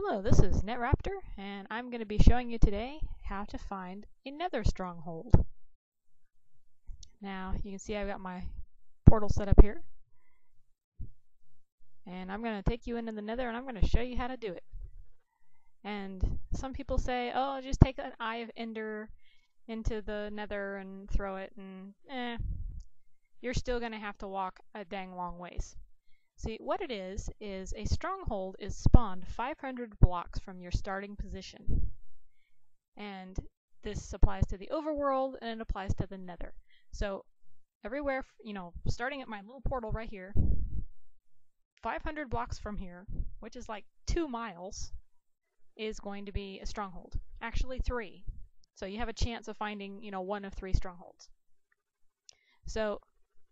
Hello, this is NetRaptor, and I'm going to be showing you today how to find a Nether stronghold. Now, you can see I've got my portal set up here, and I'm going to take you into the Nether and I'm going to show you how to do it. And some people say, oh, just take an Eye of Ender into the Nether and throw it, and you're still going to have to walk a dang long ways. See, what it is a stronghold is spawned 500 blocks from your starting position. And this applies to the overworld and it applies to the Nether. So everywhere, starting at my little portal right here, 500 blocks from here, which is like 2 miles, is going to be a stronghold. Actually 3. So you have a chance of finding, one of 3 strongholds. So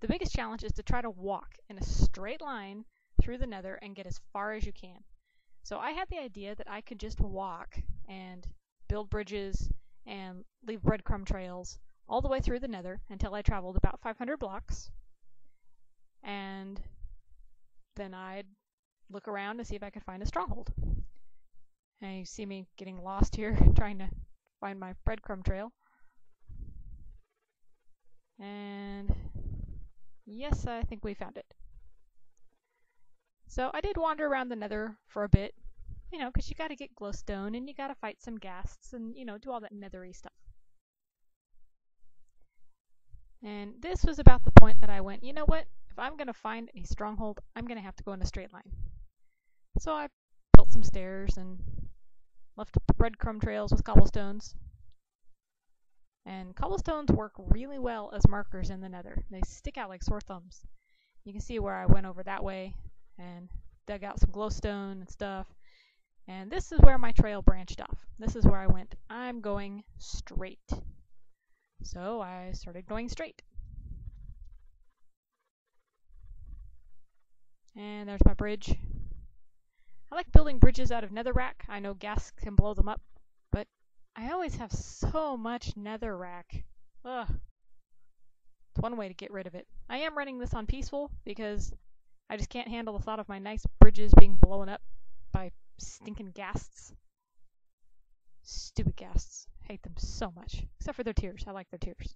the biggest challenge is to try to walk in a straight line through the Nether and get as far as you can. So I had the idea that I could just walk and build bridges and leave breadcrumb trails all the way through the Nether until I traveled about 500 blocks. And then I'd look around to see if I could find a stronghold. And you see me getting lost here trying to find my breadcrumb trail. And yes, I think we found it. So I did wander around the Nether for a bit, because you gotta get glowstone and you gotta fight some ghasts and, do all that nethery stuff. And this was about the point that I went, you know what, if I'm gonna find a stronghold, I'm gonna have to go in a straight line. So I built some stairs and left breadcrumb trails with cobblestones. And cobblestones work really well as markers in the Nether. They stick out like sore thumbs. You can see where I went over that way and dug out some glowstone and stuff. And this is where my trail branched off. This is where I went, I'm going straight. So I started going straight. And there's my bridge. I like building bridges out of netherrack. I know gas can blow them up, but I always have so much netherrack. Ugh. It's one way to get rid of it. I am running this on peaceful because I just can't handle the thought of my nice bridges being blown up by stinking ghasts. Stupid ghasts. Hate them so much. Except for their tears. I like their tears.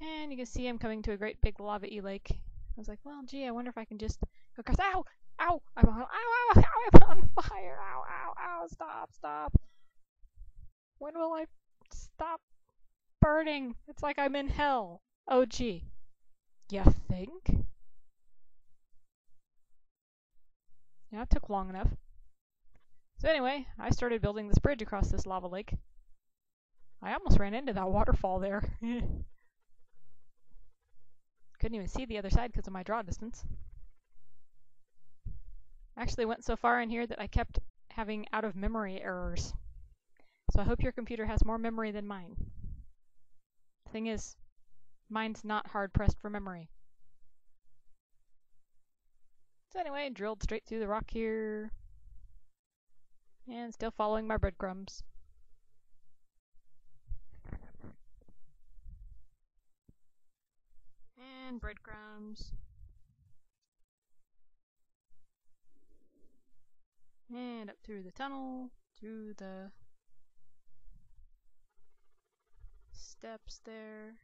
And you can see I'm coming to a great big lava-y lake. I was like, well, gee, I wonder if I can just go across. Ow! Ow! I'm on fire! Ow! Ow! Ow! Stop! Stop! When will I stop burning? It's like I'm in hell. Oh, gee. You think? Yeah, it took long enough. So anyway, I started building this bridge across this lava lake. I almost ran into that waterfall there. Couldn't even see the other side because of my draw distance. Actually went so far in here that I kept having out-of-memory errors. So I hope your computer has more memory than mine. The thing is, mine's not hard-pressed for memory. So anyway, I drilled straight through the rock here. And still following my breadcrumbs. And breadcrumbs. And up through the tunnel, through the steps there.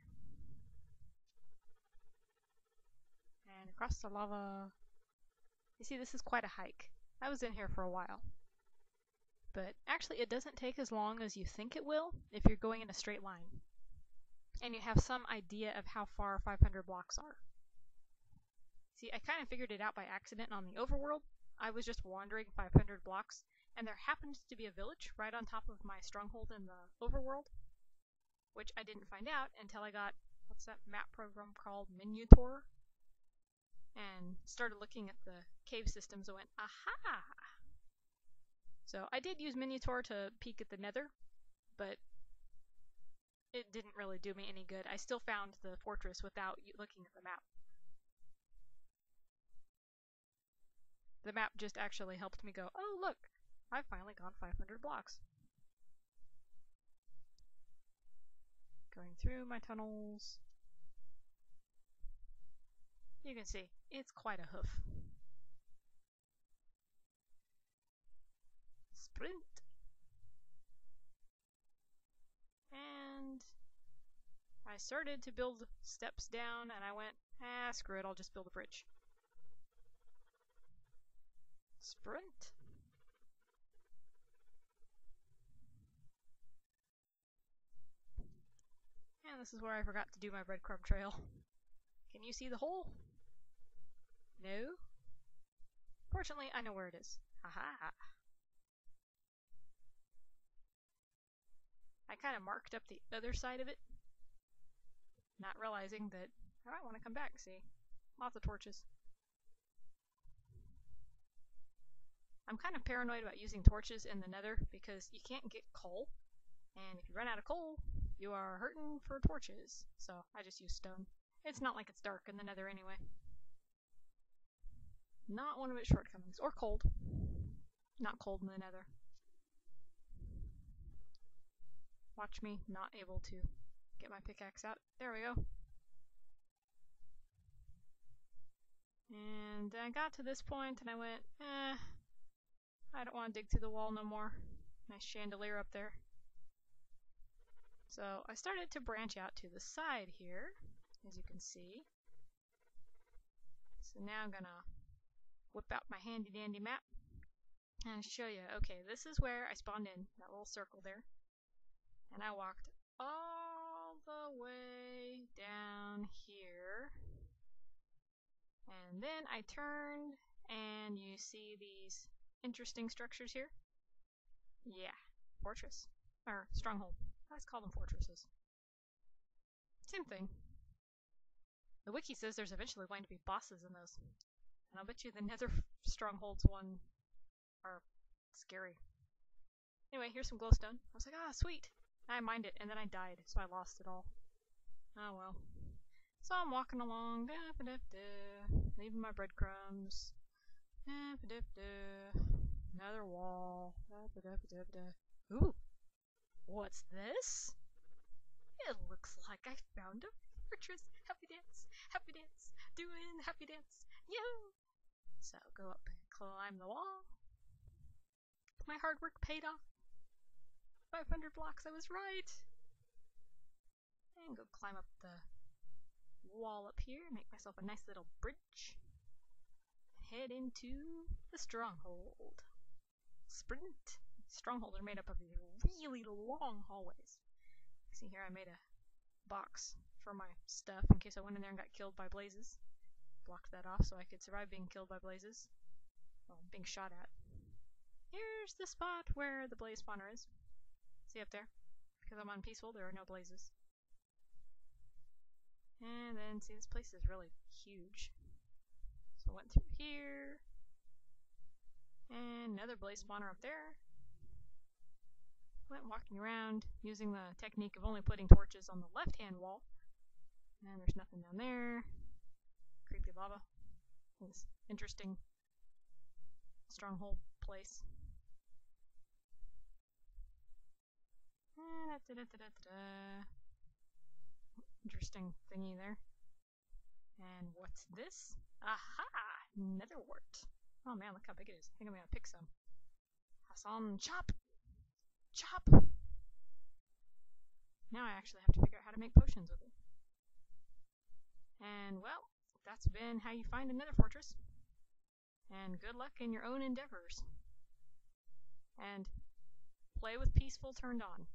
And across the lava. You see, this is quite a hike. I was in here for a while. But actually, it doesn't take as long as you think it will if you're going in a straight line. And you have some idea of how far 500 blocks are. See, I kind of figured it out by accident on the overworld. I was just wandering 500 blocks, and there happened to be a village right on top of my stronghold in the overworld, which I didn't find out until I got, what's that map program called, Miniator, and started looking at the cave systems and went, aha! So I did use Miniator to peek at the Nether, but it didn't really do me any good. I still found the fortress without looking at the map. The map just actually helped me go, oh look, I've finally gone 500 blocks. Going through my tunnels. You can see, it's quite a hoof. Sprint. And I started to build steps down, and I went, screw it, I'll just build a bridge. Sprint. And this is where I forgot to do my breadcrumb trail. Can you see the hole? No? Fortunately, I know where it is. Haha! I kind of marked up the other side of it, not realizing that I might want to come back. See? Lots of torches. I'm kind of paranoid about using torches in the Nether because you can't get coal, and if you run out of coal, you are hurting for torches. So I just use stone. It's not like it's dark in the Nether anyway. Not one of its shortcomings. Or cold. Not cold in the Nether. Watch me not able to get my pickaxe out. There we go. And I got to this point and I went, I don't want to dig through the wall no more. Nice chandelier up there. So I started to branch out to the side here, as you can see. So now I'm gonna whip out my handy dandy map and show you, okay, this is where I spawned in, that little circle there. And I walked all the way down here. And then I turned, and you see these interesting structures here? Yeah, fortress. Or stronghold. Let's call them fortresses. Same thing. The wiki says there's eventually going to be bosses in those. And I'll bet you the Nether strongholds one are scary. Anyway, here's some glowstone. I was like, sweet. I mined it, and then I died, so I lost it all. Oh well. So I'm walking along, leaving my breadcrumbs. Another wall. Ooh, what's this? It looks like I found a fortress. Happy dance, doing happy dance. Yo! So go up and climb the wall. My hard work paid off. 500 blocks, I was right. And go climb up the wall up here, make myself a nice little bridge. Head into the stronghold. Sprint. Strongholds are made up of these really long hallways. See here, I made a box for my stuff in case I went in there and got killed by blazes. Blocked that off so I could survive being killed by blazes. Well, being shot at. Here's the spot where the blaze spawner is. See up there? Because I'm on peaceful, there are no blazes. And then, see, this place is really huge. So I went through here. And another blaze spawner up there. Went walking around using the technique of only putting torches on the left-hand wall. And there's nothing down there. Creepy lava. This interesting stronghold place. Interesting thingy there. And what's this? Aha! Nether wart. Oh man, look how big it is. I think I'm gonna pick some. Hassan, chop! Chop! Now I actually have to figure out how to make potions with it. And well, that's been how you find a nether fortress. And good luck in your own endeavors. And play with peaceful turned on.